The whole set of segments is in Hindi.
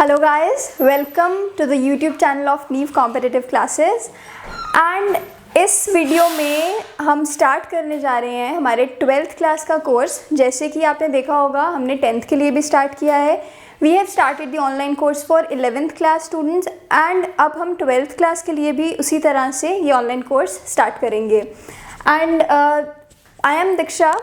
Hello guys, welcome to the YouTube channel of Neve Competitive Classes and इस वीडियो में हम स्टार्ट करने जा रहे हैं हमारे 12th क्लास का कोर्स। जैसे कि आपने देखा होगा हमने 10th के लिए भी स्टार्ट किया है। We have started the online course for 11th class students and अब हम 12th क्लास के लिए भी उसी तरह से ये ऑनलाइन कोर्स स्टार्ट करेंगे। And I am Diksha,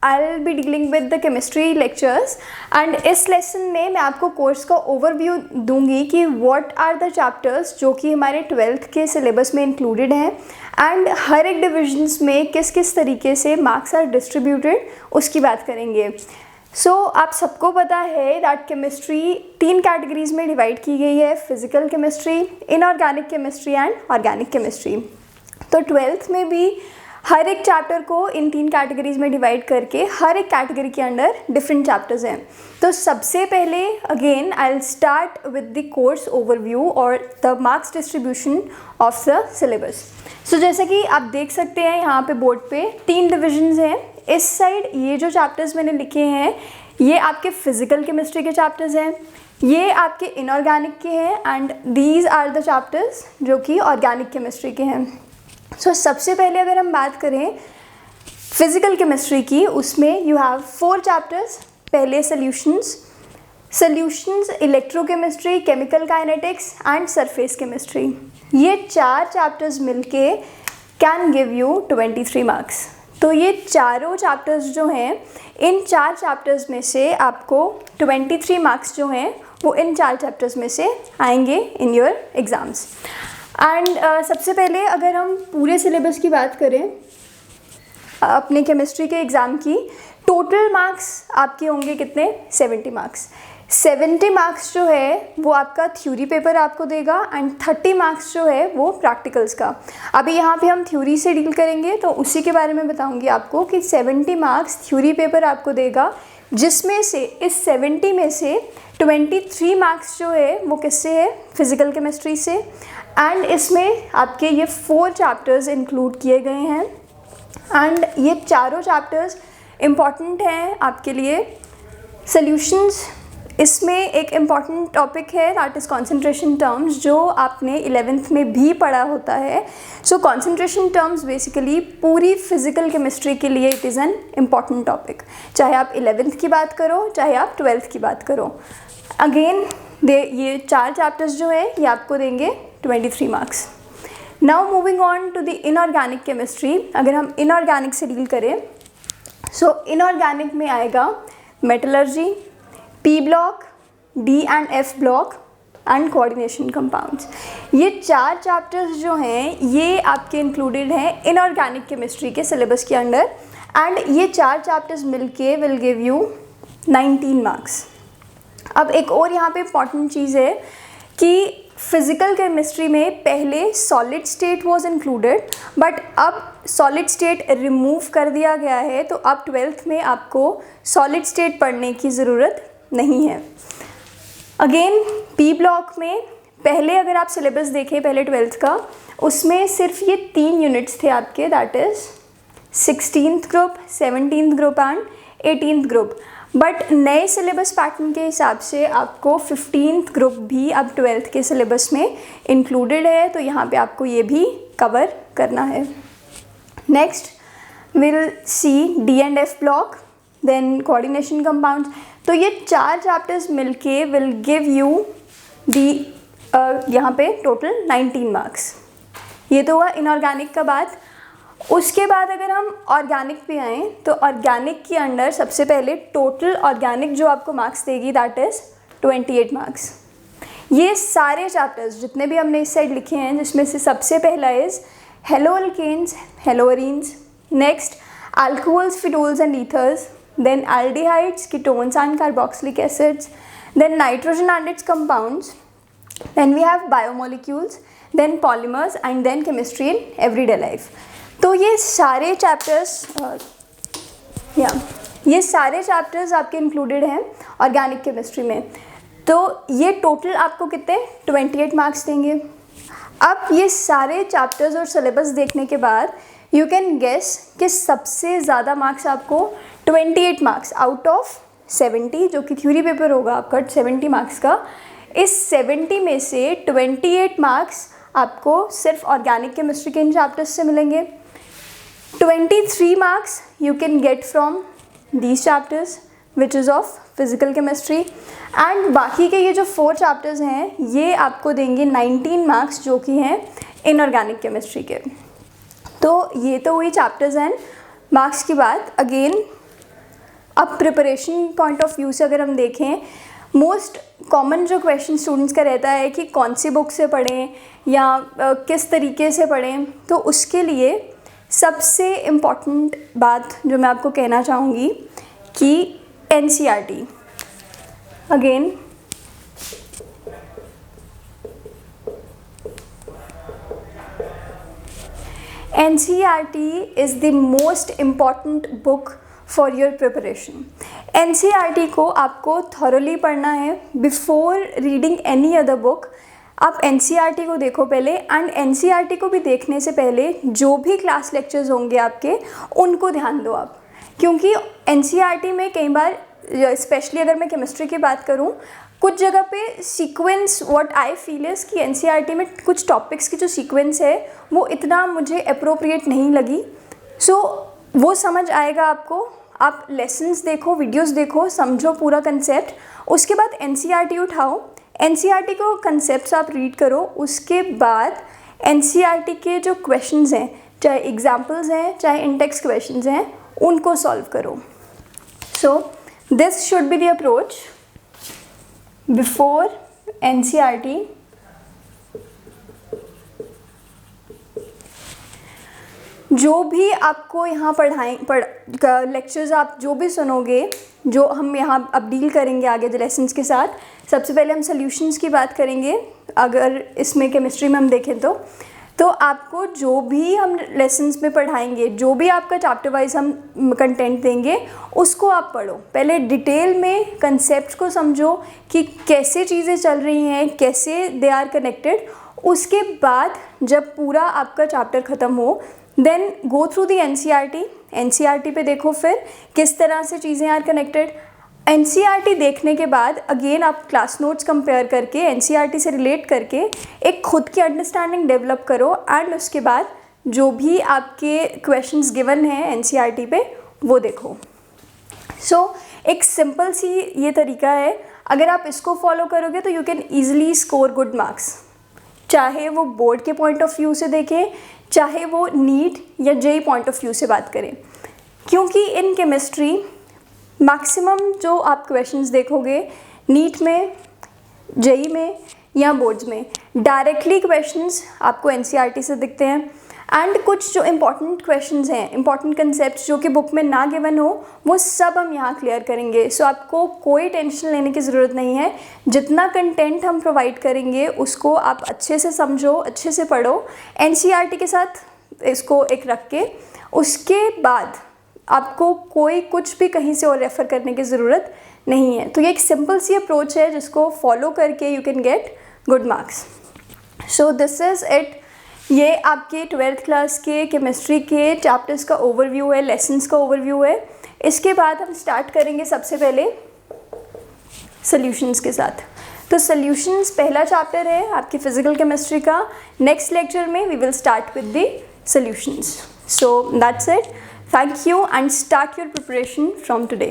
I will be dealing with the chemistry lectures and इस लेसन में मैं आपको कोर्स का ओवरव्यू दूंगी कि व्हाट आर द चैप्टर्स जो कि हमारे 12th के सिलेबस में इंक्लूडेड हैं एंड हर एक डिविजन्स में किस किस तरीके से मार्क्स आर डिस्ट्रीब्यूटेड उसकी बात करेंगे। सो आप सबको पता है दैट केमिस्ट्री 3 कैटेगरीज में डिवाइड की गई है, physical chemistry, inorganic chemistry and organic chemistry. तो 12th में भी हर एक चैप्टर को इन 3 कैटेगरीज में डिवाइड करके हर एक कैटेगरी के अंडर डिफरेंट चैप्टर्स हैं। तो सबसे पहले again I will start with the course overview और the marks distribution of the syllabus. So जैसे कि आप देख सकते हैं यहाँ पे बोर्ड पे 3 डिविजन्स हैं। इस साइड ये जो चैप्टर्स मैंने लिखे हैं ये आपके फिजिकल केमिस्ट्री के चैप्टर्स हैं, ये आपके इनऑर्गेनिक के हैं and these are the chapters जो कि ऑर्गेनिक केमिस्ट्री के हैं। सो सबसे पहले अगर हम बात करें फिजिकल केमिस्ट्री की, उसमें यू हैव 4 चैप्टर्स। पहले solutions, electrochemistry, chemical kinetics and surface chemistry. ये 4 चैप्टर्स मिलके कैन गिव यू 23 मार्क्स। तो ये चारों चैप्टर्स जो हैं इन 4 चैप्टर्स में से आपको 23 मार्क्स जो हैं वो इन 4 चैप्टर्स में से आएंगे इन योर एग्ज़ाम्स। एंड सबसे पहले अगर हम पूरे सिलेबस की बात करें अपने केमिस्ट्री के एग्ज़ाम की, टोटल मार्क्स आपके होंगे कितने? 70 मार्क्स। 70 मार्क्स जो है वो आपका थ्योरी पेपर आपको देगा एंड 30 मार्क्स जो है वो प्रैक्टिकल्स का। अभी यहाँ पे हम थ्योरी से डील करेंगे तो उसी के बारे में बताऊँगी आपको कि 70 मार्क्स थ्योरी पेपर आपको देगा, जिसमें से इस 70 में से 23 मार्क्स जो है वो किससे है? फिज़िकल केमिस्ट्री से। एंड इसमें आपके ये 4 चैप्टर्स इंक्लूड किए गए हैं एंड ये चारों चैप्टर्स इम्पॉर्टेंट हैं आपके लिए। सॉल्यूशंस, इसमें एक इम्पॉर्टेंट टॉपिक है दैट इज़ कॉन्सेंट्रेशन टर्म्स, जो आपने 11th में भी पढ़ा होता है। सो कॉन्सेंट्रेशन टर्म्स बेसिकली पूरी फिजिकल केमिस्ट्री के लिए it is an important topic, चाहे आप 11th की बात करो चाहे आप 12th की बात करो। अगेन ये 4 चैप्टर्स जो है ये आपको देंगे 23 marks. Now moving on to the inorganic chemistry. अगर हम इनऑर्गेनिक से डील करें सो इनऑर्गेनिक में आएगा metallurgy, P block, D and f block and coordination compounds. ये 4 चैप्टर्स जो हैं ये आपके इंक्लूडेड हैं इनऑर्गेनिक केमिस्ट्री के सिलेबस के अंडर एंड ये 4 चैप्टर्स मिलके विल गिव यू 19 मार्क्स। अब एक और यहाँ पे इम्पॉर्टेंट चीज़ है कि फिज़िकल केमिस्ट्री में पहले solid state was included but अब सॉलिड स्टेट रिमूव कर दिया गया है, तो अब 12th में आपको सॉलिड स्टेट पढ़ने की ज़रूरत नहीं है। अगेन पी ब्लॉक में पहले अगर आप सिलेबस देखें पहले 12th का, उसमें सिर्फ ये 3 यूनिट्स थे आपके, that is 16th group, 17th group and 18th group. But नए सिलेबस पैटर्न के हिसाब से आपको 15th ग्रुप भी अब 12th के सिलेबस में इंक्लूडेड है, तो यहाँ पे आपको ये भी कवर करना है। Next will see d and f block, then coordination compounds. तो ये 4 चैप्टर्स मिलके विल गिव यू दी यहाँ पे टोटल 19 मार्क्स। ये तो हुआ इनऑर्गेनिक का बात। उसके बाद अगर हम ऑर्गेनिक पे आएँ तो ऑर्गेनिक के अंडर सबसे पहले टोटल ऑर्गेनिक जो आपको मार्क्स देगी दैट इज़ 28 मार्क्स। ये सारे चैप्टर्स जितने भी हमने इस साइड लिखे हैं, जिसमें से सबसे पहला is haloalkanes, haloarenes, next alcohols, phenols and ethers, then aldehydes, ketones and carboxylic acids, then nitrogen and its compounds, then we have biomolecules, then polymers and then chemistry in everyday life. तो ये सारे चैप्टर्स आपके इंक्लूडेड हैं ऑर्गेनिक केमिस्ट्री में। तो ये टोटल आपको कितने 28 मार्क्स देंगे। अब ये सारे चैप्टर्स और सिलेबस देखने के बाद यू कैन गेस कि सबसे ज़्यादा मार्क्स आपको 28 मार्क्स आउट ऑफ 70 जो कि थ्योरी पेपर होगा आपका 70 मार्क्स का, इस 70 में से 28 मार्क्स आपको सिर्फ ऑर्गेनिक केमिस्ट्री के इन चैप्टर्स से मिलेंगे, 23 marks you can get from these chapters which is of physical chemistry, and बाकी के ये जो 4 चैप्टर्स हैं ये आपको देंगे 19 मार्क्स जो कि हैं इनऑर्गेनिक केमिस्ट्री के। तो ये तो हुई चैप्टर्स एंड मार्क्स की बात। अगेन अब प्रिपरेशन पॉइंट ऑफ व्यू से अगर हम देखें, मोस्ट कॉमन जो क्वेश्चन स्टूडेंट्स का रहता है कि कौन सी बुक से पढ़ें या किस तरीके से पढ़ें, तो उसके लिए सबसे इम्पॉर्टेंट बात जो मैं आपको कहना चाहूँगी कि NCERT again NCERT is the most important book for your preparation. NCERT को आपको thoroughly पढ़ना है before reading any other book. आप NCERT को देखो पहले, एंड NCERT को भी देखने से पहले जो भी क्लास लेक्चर्स होंगे आपके उनको ध्यान दो आप, क्योंकि NCERT में कई बार, स्पेशली अगर मैं केमिस्ट्री की बात करूं, कुछ जगह पे sequence, what I feel is कि NCERT में कुछ टॉपिक्स की जो सीक्वेंस है वो इतना मुझे अप्रोप्रिएट नहीं लगी। सो वो समझ आएगा आपको, आप लेसन्स देखो, वीडियोस देखो, समझो पूरा कंसेप्ट, उसके बाद NCERT उठाओ, NCERT को कंसेप्ट्स आप रीड करो, उसके बाद NCERT के जो क्वेश्चंस हैं, चाहे एग्जाम्पल्स हैं चाहे इंटेक्स क्वेश्चंस हैं, उनको सॉल्व करो। So this should be the approach before NCERT। जो भी आपको यहाँ लेक्चर्स आप जो भी सुनोगे, जो हम यहाँ अब डील करेंगे आगे द लेसन्स के साथ, सबसे पहले हम सॉल्यूशंस की बात करेंगे। अगर इसमें केमिस्ट्री में हम देखें तो आपको जो भी हम लेसन्स में पढ़ाएंगे, जो भी आपका चैप्टर वाइज हम कंटेंट देंगे, उसको आप पढ़ो, पहले डिटेल में कंसेप्ट को समझो कि कैसे चीज़ें चल रही हैं, कैसे दे आर कनेक्टेड। उसके बाद जब पूरा आपका चैप्टर ख़त्म हो, then go through the NCERT पे देखो फिर किस तरह से चीज़ें आर कनेक्टेड। NCERT देखने के बाद अगेन आप क्लास नोट्स कंपेयर करके NCERT से रिलेट करके एक खुद की अंडरस्टैंडिंग डेवलप करो, एंड उसके बाद जो भी आपके क्वेश्चंस गिवन हैं NCERT पे वो देखो। सो एक सिंपल सी ये तरीका है, अगर आप इसको फॉलो करोगे तो you can easily score good marks, चाहे वो बोर्ड के पॉइंट ऑफ व्यू से देखें, चाहे वो नीट या JEE पॉइंट ऑफ व्यू से बात करें, क्योंकि इन केमिस्ट्री मैक्सिमम जो आप क्वेश्चंस देखोगे नीट में, JEE में या बोर्ड्स में, डायरेक्टली क्वेश्चंस आपको NCERT से दिखते हैं, एंड कुछ जो इम्पॉर्टेंट क्वेश्चंस हैं, इम्पॉर्टेंट कंसेप्ट्स जो कि बुक में ना गिवन हो, वो सब हम यहाँ क्लियर करेंगे। सो आपको कोई टेंशन लेने की ज़रूरत नहीं है, जितना कंटेंट हम प्रोवाइड करेंगे उसको आप अच्छे से समझो, अच्छे से पढ़ो, NCERT के साथ इसको एक रख के, उसके बाद आपको कोई कुछ भी कहीं से और रेफ़र करने की ज़रूरत नहीं है। तो ये एक सिंपल सी अप्रोच है जिसको फॉलो करके you can get good marks. So this is it. ये आपके 12th क्लास के केमिस्ट्री के चैप्टर्स का ओवरव्यू है, लेसन्स का ओवरव्यू है। इसके बाद हम स्टार्ट करेंगे सबसे पहले सॉल्यूशंस के साथ। तो सॉल्यूशंस पहला चैप्टर है आपकी फिजिकल केमिस्ट्री का। नेक्स्ट लेक्चर में we will start with the solutions. So that's it. Thank you and start your preparation from today.